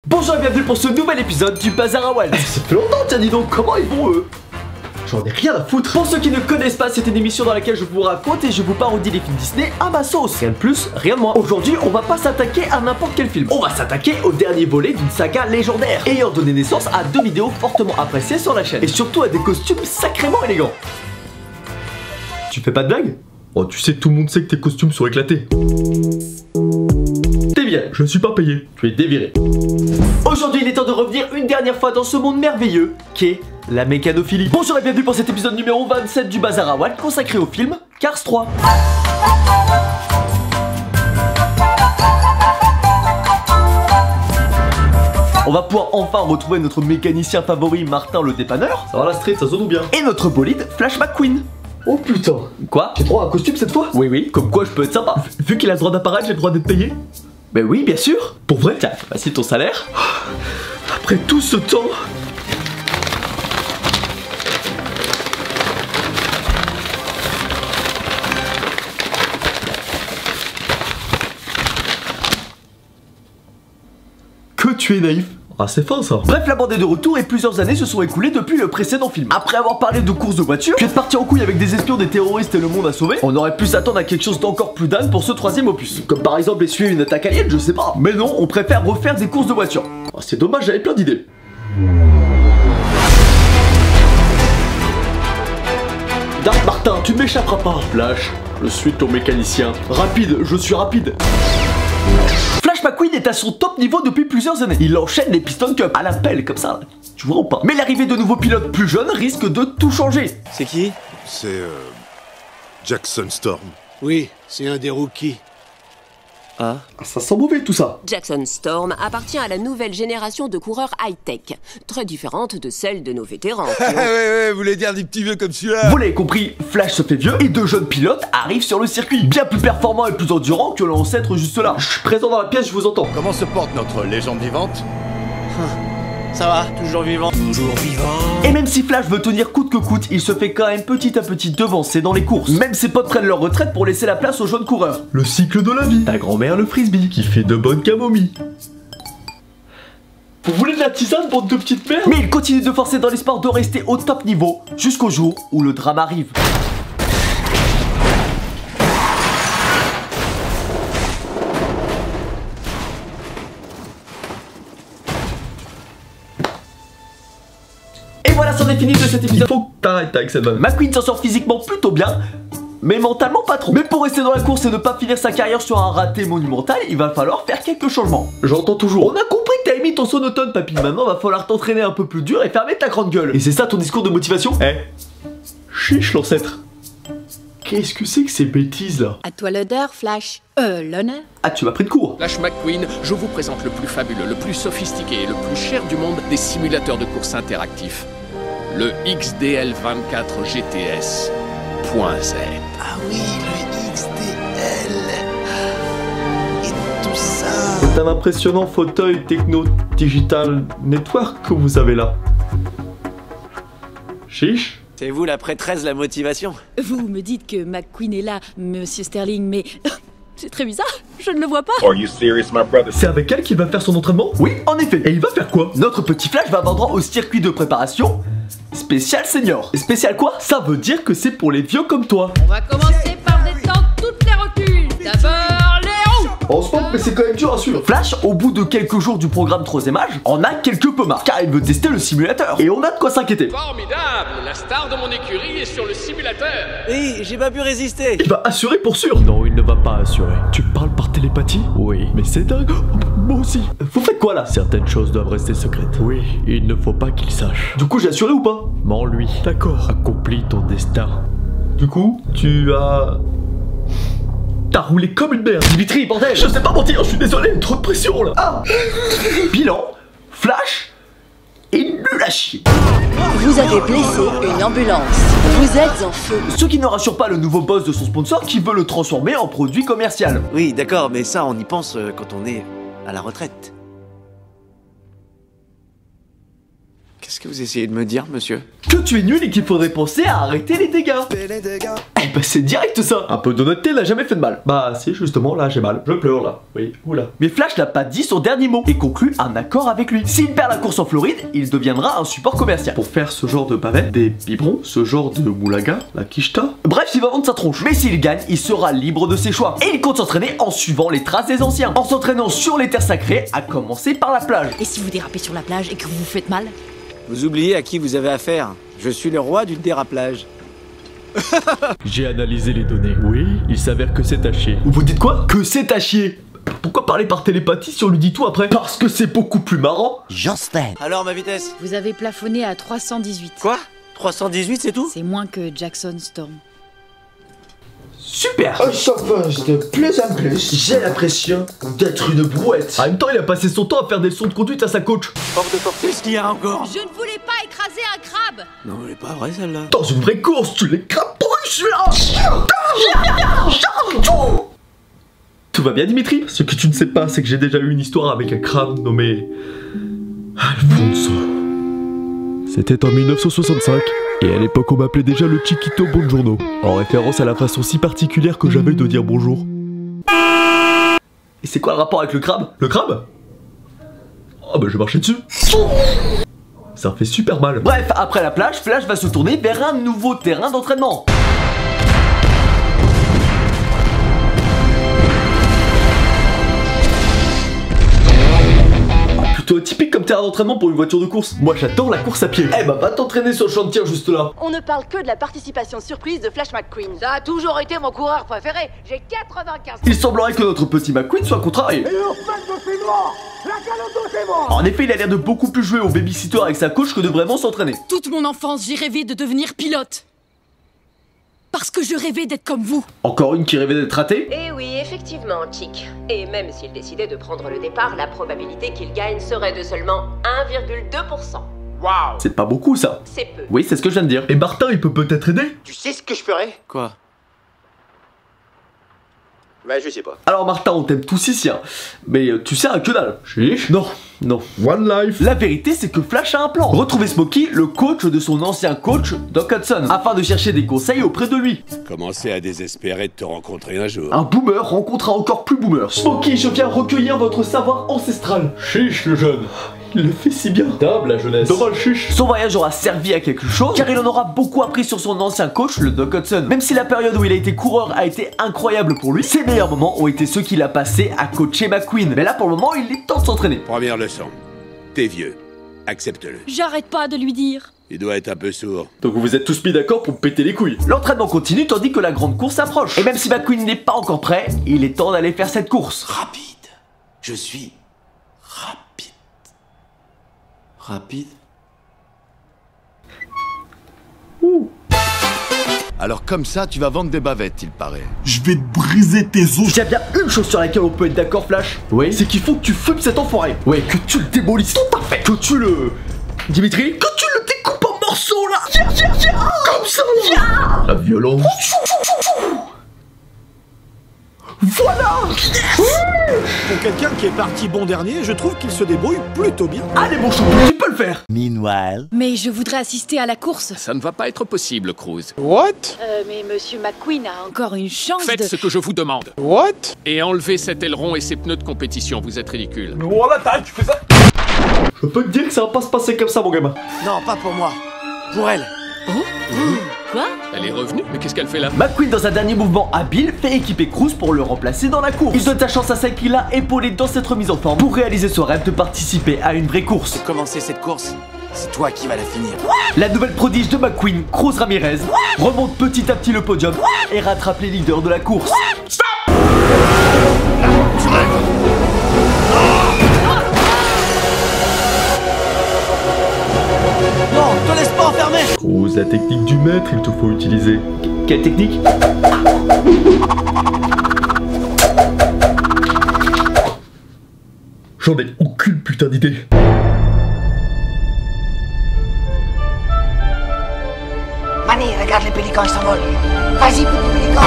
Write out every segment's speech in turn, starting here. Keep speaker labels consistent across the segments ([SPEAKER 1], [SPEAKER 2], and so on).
[SPEAKER 1] Bonjour et bienvenue pour ce nouvel épisode du Bazar à Walt. Ça fait longtemps, tiens, dis donc, comment ils vont eux? J'en ai rien à foutre. Pour ceux qui ne connaissent pas, c'est une émission dans laquelle je vous raconte et je vous parodie les films Disney à ma sauce. Rien de plus, rien de moins. Aujourd'hui, on va pas s'attaquer à n'importe quel film. On va s'attaquer au dernier volet d'une saga légendaire, ayant donné naissance à deux vidéos fortement appréciées sur la chaîne. Et surtout à des costumes sacrément élégants. Tu fais pas de blague? Oh, tu sais, tout le monde sait que tes costumes sont éclatés. T'es viré. Je ne suis pas payé. Tu es déviré. Aujourd'hui, il est temps de revenir une dernière fois dans ce monde merveilleux qu'est la mécanophilie. Bonjour et bienvenue pour cet épisode numéro 27 du Bazar à Walt consacré au film Cars 3. On va pouvoir enfin retrouver notre mécanicien favori Martin le dépanneur. Ça va la street, ça sonne bien. Et notre bolide Flash McQueen. Oh putain. Quoi? J'ai droit à un costume cette fois? Oui oui, comme quoi je peux être sympa. Vu qu'il a le droit d'apparaître, j'ai le droit d'être payé? Ben oui, bien sûr. Pour vrai? Tiens, voici ton salaire. Après tout ce temps... Que tu es naïf. Ah, c'est fin ça. Bref, la bande est de retour et plusieurs années se sont écoulées depuis le précédent film. Après avoir parlé de courses de voitures, puis être parti en couille avec des espions, des terroristes et le monde à sauver, on aurait pu s'attendre à quelque chose d'encore plus dingue pour ce troisième opus. Comme par exemple essuyer une attaque alien, je sais pas. Mais non, on préfère refaire des courses de voitures. Oh, c'est dommage, j'avais plein d'idées. Dark Martin, tu ne m'échapperas pas. Flash, je suis ton mécanicien. Rapide, je suis rapide. Flash McQueen est à son top niveau depuis plusieurs années. Il enchaîne les Piston Cup à la pelle comme ça, tu vois ou pas? Mais l'arrivée de nouveaux pilotes plus jeunes risque de tout changer.
[SPEAKER 2] C'est qui?
[SPEAKER 3] C'est Jackson Storm.
[SPEAKER 2] Oui, c'est un des rookies.
[SPEAKER 1] Ah, ça sent mauvais tout ça.
[SPEAKER 4] Jackson Storm appartient à la nouvelle génération de coureurs high-tech, très différente de celle de nos vétérans.
[SPEAKER 3] Ouais, vous voulez dire des petits vieux comme celui-là?
[SPEAKER 1] Vous l'avez compris, Flash se fait vieux et deux jeunes pilotes arrivent sur le circuit, bien plus performants et plus endurants que l'ancêtre juste là. Je suis présent dans la pièce, je vous entends.
[SPEAKER 3] Comment se porte notre légende vivante?
[SPEAKER 2] Ça va, toujours vivant. Toujours vivant.
[SPEAKER 1] Et même si Flash veut tenir coûte que coûte, il se fait quand même petit à petit devancer dans les courses. Même ses potes prennent leur retraite pour laisser la place aux jeunes coureurs. Le cycle de la vie. Ta grand-mère le frisbee, qui fait de bonnes camomilles. Vous voulez de la tisane, bande de petites mères? Mais il continue de forcer dans l'espoir de rester au top niveau, jusqu'au jour où le drame arrive. Et voilà, c'en est fini de cet épisode. Faut que t'arrêtes avec cette vanne. McQueen s'en sort physiquement plutôt bien, mais mentalement pas trop. Mais pour rester dans la course et ne pas finir sa carrière sur un raté monumental, il va falloir faire quelques changements. J'entends toujours. On a compris que t'as émis ton sonotone, papy. Maintenant, va falloir t'entraîner un peu plus dur et fermer ta grande gueule. Et c'est ça ton discours de motivation? Chiche, l'ancêtre. Qu'est-ce que c'est que ces bêtises là?
[SPEAKER 5] À toi l'odeur, Flash. L'honneur.
[SPEAKER 1] Ah, tu m'as pris de court.
[SPEAKER 6] Flash McQueen, je vous présente le plus fabuleux, le plus sophistiqué et le plus cher du monde des simulateurs de course interactifs. Le XDL24 GTS.Z.
[SPEAKER 2] Ah oui, le XDL. Et tout ça.
[SPEAKER 1] C'est un impressionnant fauteuil techno digital network que vous avez là. Chiche.
[SPEAKER 2] C'est vous la prêtresse de la motivation?
[SPEAKER 5] Vous me dites que McQueen est là, Monsieur Sterling, mais... c'est très bizarre, je ne le vois pas.
[SPEAKER 7] Are you serious, my brother?
[SPEAKER 1] C'est avec elle qu'il va faire son entraînement? Oui, en effet. Et il va faire quoi? Notre petit Flash va avoir droit au circuit de préparation spécial senior. Et spécial quoi? Ça veut dire que c'est pour les vieux comme toi.
[SPEAKER 5] On va commencer par descendre toutes les rotules. D'abord les roues.
[SPEAKER 1] On se moque, mais c'est quand même dur à suivre. Flash, au bout de quelques jours du programme 3ème âge, en a quelque peu marre, car il veut tester le simulateur. Et on a de quoi s'inquiéter.
[SPEAKER 6] Formidable! La star de mon écurie est sur le simulateur.
[SPEAKER 2] Oui, j'ai pas pu résister.
[SPEAKER 1] Il va assurer pour sûr. Non, il ne va pas assurer. Tu parles par télépathie? Oui. Mais c'est dingue. Moi aussi. Vous faites quoi là? Certaines choses doivent rester secrètes. Oui, il ne faut pas qu'il sache. Du coup, j'ai assuré ou pas? Mens-lui. D'accord. Accomplis ton destin. Du coup, T'as roulé comme une merde. Dimitri, bordel. Je sais pas mentir, je suis désolé, trop de pression là. Ah. Bilan, Flash est nul à chier.
[SPEAKER 5] Vous avez blessé une ambulance. Vous êtes en feu.
[SPEAKER 1] Ce qui ne rassure pas le nouveau boss de son sponsor qui veut le transformer en produit commercial.
[SPEAKER 2] Oui, d'accord, mais ça, on y pense quand on est à la retraite. Qu'est-ce Qu'est-ce que vous essayez de me dire, monsieur?
[SPEAKER 1] Que tu es nul et qu'il faudrait penser à arrêter les dégâts. Eh bah c'est direct ça. Un peu d'honnêteté n'a jamais fait de mal. Bah si, justement, là j'ai mal. Je pleure là. Oui, oula. Mais Flash n'a pas dit son dernier mot et conclut un accord avec lui. S'il perd la course en Floride, il deviendra un support commercial. Pour faire ce genre de bavette, des biberons, ce genre de moulaga, la quicheta. Bref, il va vendre sa tronche. Mais s'il gagne, il sera libre de ses choix. Et il compte s'entraîner en suivant les traces des anciens. En s'entraînant sur les terres sacrées, à commencer par la plage.
[SPEAKER 5] Et si vous dérapez sur la plage et que vous vous faites mal?
[SPEAKER 2] Vous oubliez à qui vous avez affaire. Je suis le roi du dérapage.
[SPEAKER 1] J'ai analysé les données. Oui, il s'avère que c'est à chier. Vous dites quoi? Que c'est à chier? Pourquoi parler par télépathie si on lui dit tout après? Parce que c'est beaucoup plus marrant.
[SPEAKER 2] Justin. Alors ma vitesse?
[SPEAKER 5] Vous avez plafonné à 318.
[SPEAKER 2] Quoi? 318 c'est tout?
[SPEAKER 5] C'est moins que Jackson Storm.
[SPEAKER 1] Super.
[SPEAKER 7] Ça passe de plus en plus. J'ai l'impression d'être une brouette.
[SPEAKER 1] En même temps, il a passé son temps à faire des leçons de conduite à sa coach.
[SPEAKER 2] Porte de portée, qu'est-ce qu'il y a encore?
[SPEAKER 5] Je ne voulais pas écraser un crabe.
[SPEAKER 2] Non, elle est pas vraie celle-là.
[SPEAKER 1] Dans une vraie course, tu les crapouilles celui-là. Tout va bien, Dimitri? Ce que tu ne sais pas, c'est que j'ai déjà eu une histoire avec un crabe nommé Alfonso. C'était en 1965, et à l'époque on m'appelait déjà le Chiquito Buongiorno, en référence à la façon si particulière que j'avais de dire bonjour. Et c'est quoi le rapport avec le crabe? Le crabe? Oh bah je vais marcher dessus. Ça fait super mal. Bref, après la plage, Flash va se tourner vers un nouveau terrain d'entraînement. Plutôt typique comme terrain d'entraînement pour une voiture de course. Moi j'adore la course à pied. Eh bah va t'entraîner sur le champ de tir juste là.
[SPEAKER 8] On ne parle que de la participation surprise de Flash McQueen. Ça a toujours été mon coureur préféré. J'ai 95 ans.
[SPEAKER 1] Il semblerait que notre petit McQueen soit contrarié. En effet, il a l'air de beaucoup plus jouer au babysitter avec sa coach que de vraiment s'entraîner.
[SPEAKER 5] Toute mon enfance, j'ai rêvé de devenir pilote. Parce que je rêvais d'être comme vous.
[SPEAKER 1] Encore une qui rêvait d'être ratée?
[SPEAKER 4] Et oui, effectivement, Chick. Et même s'il décidait de prendre le départ, la probabilité qu'il gagne serait de seulement 1,2%.
[SPEAKER 2] Waouh!
[SPEAKER 1] C'est pas beaucoup ça.
[SPEAKER 4] C'est peu.
[SPEAKER 1] Oui, c'est ce que je viens de dire. Et Martin, il peut peut-être aider?
[SPEAKER 2] Tu sais ce que je ferais? Quoi? Bah je sais pas.
[SPEAKER 1] Alors Martin, on t'aime tous ici, hein. Mais tu sers à que dalle. Chiche. Non, non. One life. La vérité, c'est que Flash a un plan. Retrouver Smokey, le coach de son ancien coach, Doc Hudson, afin de chercher des conseils auprès de lui.
[SPEAKER 3] Commencer à désespérer de te rencontrer un jour.
[SPEAKER 1] Un boomer rencontre un encore plus boomer. Smokey, je viens recueillir votre savoir ancestral. Chiche le jeune. Il le fait si bien. Dame la jeunesse. Dommage chiche. Son voyage aura servi à quelque chose, car il en aura beaucoup appris sur son ancien coach, le Doc Hudson. Même si la période où il a été coureur a été incroyable pour lui, ses meilleurs moments ont été ceux qu'il a passés à coacher McQueen. Mais là pour le moment, il est temps de s'entraîner.
[SPEAKER 3] Première leçon. T'es vieux. Accepte-le.
[SPEAKER 5] J'arrête pas de lui dire.
[SPEAKER 3] Il doit être un peu sourd.
[SPEAKER 1] Donc vous êtes tous mis d'accord pour me péter les couilles. L'entraînement continue tandis que la grande course approche. Et même si McQueen n'est pas encore prêt, il est temps d'aller faire cette course.
[SPEAKER 2] Rapide. Je suis rapide. Rapide?
[SPEAKER 3] Alors comme ça, tu vas vendre des bavettes, il paraît.
[SPEAKER 7] Je vais te briser tes os.
[SPEAKER 1] Il y a bien une chose sur laquelle on peut être d'accord, Flash. Oui. C'est qu'il faut que tu fumes cet enfoiré. Ouais, que tu le démolisses. Tout à fait. Que tu le... Dimitri, que tu le découpes en morceaux là. Viens. Comme ça là. La violence. Voilà.
[SPEAKER 9] Pour quelqu'un qui est parti bon dernier, je trouve qu'il se débrouille plutôt bien.
[SPEAKER 1] Allez mon champion, tu peux le faire.
[SPEAKER 2] Meanwhile.
[SPEAKER 5] Mais je voudrais assister à la course.
[SPEAKER 6] Ça ne va pas être possible, Cruz.
[SPEAKER 9] What?
[SPEAKER 5] Mais Monsieur McQueen a encore une chance
[SPEAKER 6] Faites
[SPEAKER 5] de...
[SPEAKER 6] ce que je vous demande.
[SPEAKER 9] What?
[SPEAKER 6] Et enlevez cet aileron et ces pneus de compétition, vous êtes ridicule.
[SPEAKER 1] Voilà, t'arrêtes, tu fais ça. Je peux te dire que ça va pas se passer comme ça, mon gamin.
[SPEAKER 2] Non, pas pour moi. Pour elle.
[SPEAKER 5] Quoi?
[SPEAKER 6] Elle est revenue, mais qu'est-ce qu'elle fait là?
[SPEAKER 1] McQueen, dans un dernier mouvement habile, fait équiper Cruz pour le remplacer dans la course. Il donne ta chance à celle qui l'a épaulé dans cette remise en forme pour réaliser son rêve de participer à une vraie course.
[SPEAKER 2] Pour commencer cette course, c'est toi qui vas la finir.
[SPEAKER 1] La nouvelle prodige de McQueen, Cruz Ramirez, remonte petit à petit le podium et rattrape les leaders de la course.
[SPEAKER 2] Non, te laisse pas enfermer.
[SPEAKER 1] Cruz, la technique du maître, il te faut utiliser. Quelle technique? J'en ai aucune putain d'idée.
[SPEAKER 8] Manny, regarde les pélicans, ils s'envolent. Vas-y, petit pélican.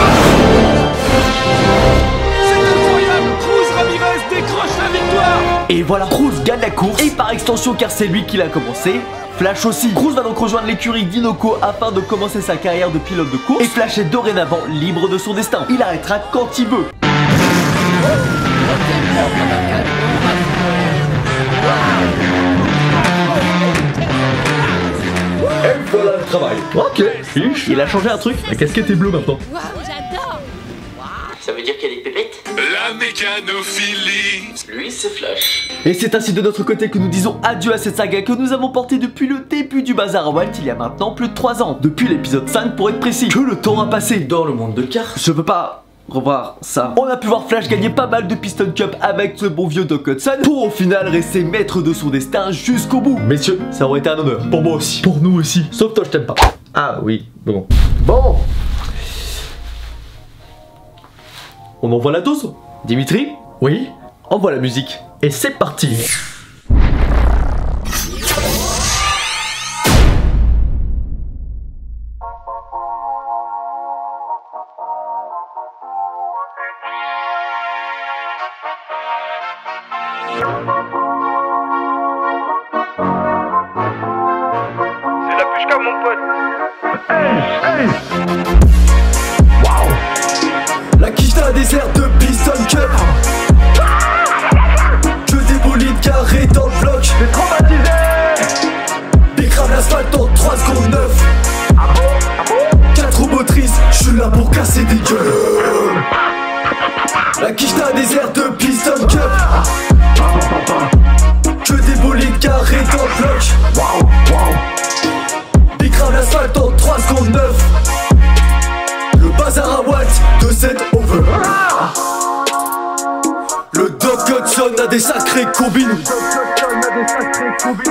[SPEAKER 6] C'est incroyable! Cruz Ramirez décroche la victoire!
[SPEAKER 1] Et voilà, Cruz gagne la course, et par extension, car c'est lui qui l'a commencé, Flash aussi. Groose va donc rejoindre l'écurie d'Inoko afin de commencer sa carrière de pilote de course. Et Flash est dorénavant libre de son destin. Il arrêtera quand il veut.
[SPEAKER 7] Et voilà le travail.
[SPEAKER 1] Ok. Il a changé un truc. La casquette est bleue maintenant.
[SPEAKER 5] Waouh, j'adore.
[SPEAKER 2] Ça veut dire qu'elle est pépette?
[SPEAKER 3] La mécanophilie.
[SPEAKER 2] Lui, c'est Flash.
[SPEAKER 1] Et c'est ainsi de notre côté que nous disons adieu à cette saga que nous avons portée depuis le début du Bazar à Walt il y a maintenant plus de 3 ans. Depuis l'épisode 5 pour être précis. Que le temps a passé dans le monde de Car. Je veux pas revoir ça. On a pu voir Flash gagner pas mal de Piston Cup avec ce bon vieux Doc Hudson pour au final rester maître de son destin jusqu'au bout. Messieurs, ça aurait été un honneur. Pour moi aussi. Pour nous aussi. Sauf toi, je t'aime pas. Ah oui, bon. Bon. On envoie la dose. Dimitri? Oui? Envoie la musique. Et c'est parti.
[SPEAKER 10] C'est la pushka mon pote. Hey, hey.
[SPEAKER 1] La quiche d'un désert de Piston Cup. Que des bolides carrés dans le bloc.
[SPEAKER 10] J'ai traumatisé.
[SPEAKER 1] Décrame l'asphalte en 3 secondes 9. 4 roues motrices, je suis là pour casser des gueules. La quiche d'un désert de Piston Cup. Que des bolides carrés dans le bloc. Décrame l'asphalte en 3 secondes 9. Le bazar à Walt de cette over. Le Doc Hudson a des sacrées combines.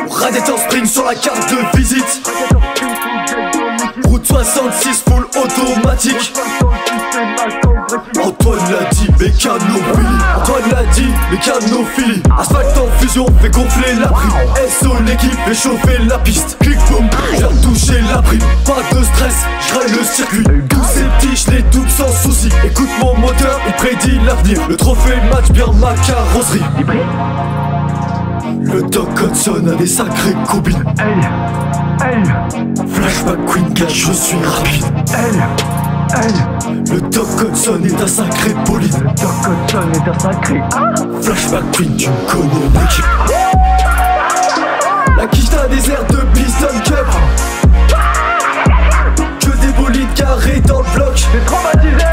[SPEAKER 1] Radiator Spring sur la carte de visite. Route 66 full automatique. Antoine l'a dit, mécanophilie. Antoine l'a dit, mécanophilie. Asphalte en fusion fait gonfler la prime. SO l'équipe fait chauffer la piste. Click boom, j'ai touché la prime. Pas de stress, je le circuit. Tous ces petits, je les double sans souci. Écoute mon moteur, il prédit l'avenir. Le trophée match bien ma carrosserie. Le Doc Hudson a des sacrées combines. Flash McQueen car je suis rapide. Le Doc Hudson est un sacré bolide.
[SPEAKER 10] Doc Hudson est un sacré.
[SPEAKER 1] Flash McQueen, tu connais l'équipe. La quiche d'un désert de Piston Cup. Que des bolides carrés dans le bloc.
[SPEAKER 10] J'ai traumatisé.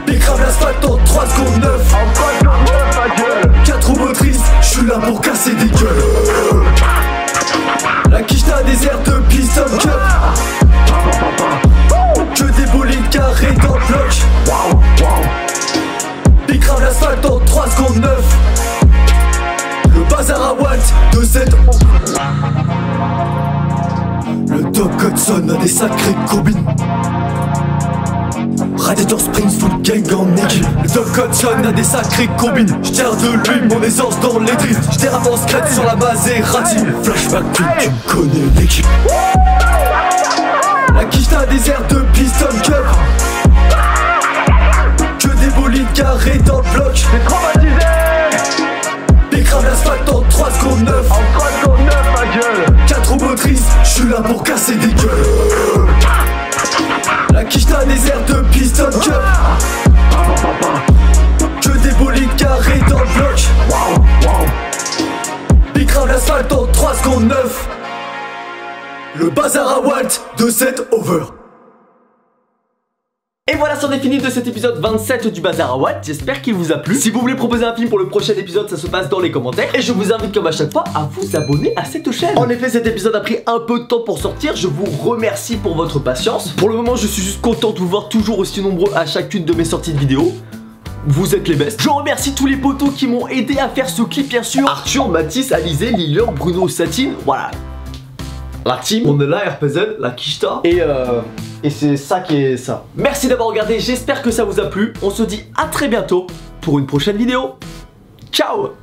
[SPEAKER 1] Décrame l'asphalte en 3 secondes 9.
[SPEAKER 10] En 3 secondes 9, ma gueule.
[SPEAKER 1] 4 roues motrices, je suis là pour casser des gueules. La quiche d'un désert de Piston Cup. Que des bolides carrés dans le bloc. Décrame l'asphalte en 3 secondes 9. Le bazar à Walt de cette. Le Doc Hudson a des sacrées combines. Radiator Springs full gang en équipe. Le Doc Hudson a des sacrées combines. J'tire de lui mon essence dans les drifts. J'dérape en scred sur la Maserati. Flash McQueen, tu connais l'équipe. La quiche d'un désert de Piston Cup. Que des bolides carrés dans le bloc.
[SPEAKER 10] J'ai traumatisé.
[SPEAKER 1] Décrame l'asphalte en 3 secondes 9.
[SPEAKER 10] En 3 secondes 9, ma gueule.
[SPEAKER 1] 4 roues motrices, je suis là pour casser des gueules. La quiche d'un désert de Piston Cup. Que des bolides carrés dans le bloc. Décrame l'asphalte en 3 secondes 9. Le bazar à Walt de cette over. Et voilà, c'en est fini de cet épisode 27 du Bazar à Walt. J'espère qu'il vous a plu. Si vous voulez proposer un film pour le prochain épisode, ça se passe dans les commentaires. Et je vous invite comme à chaque fois à vous abonner à cette chaîne. En effet, cet épisode a pris un peu de temps pour sortir. Je vous remercie pour votre patience. Pour le moment, je suis juste content de vous voir toujours aussi nombreux à chacune de mes sorties de vidéos. Vous êtes les best. Je remercie tous les potos qui m'ont aidé à faire ce clip, bien sûr. Arthur, Mathis, Alizé, Lilian, Bruno, Satine. Voilà. La team, on est là, RPZ, la Kishta. Et c'est ça qui est ça. Merci d'avoir regardé, j'espère que ça vous a plu. On se dit à très bientôt pour une prochaine vidéo. Ciao.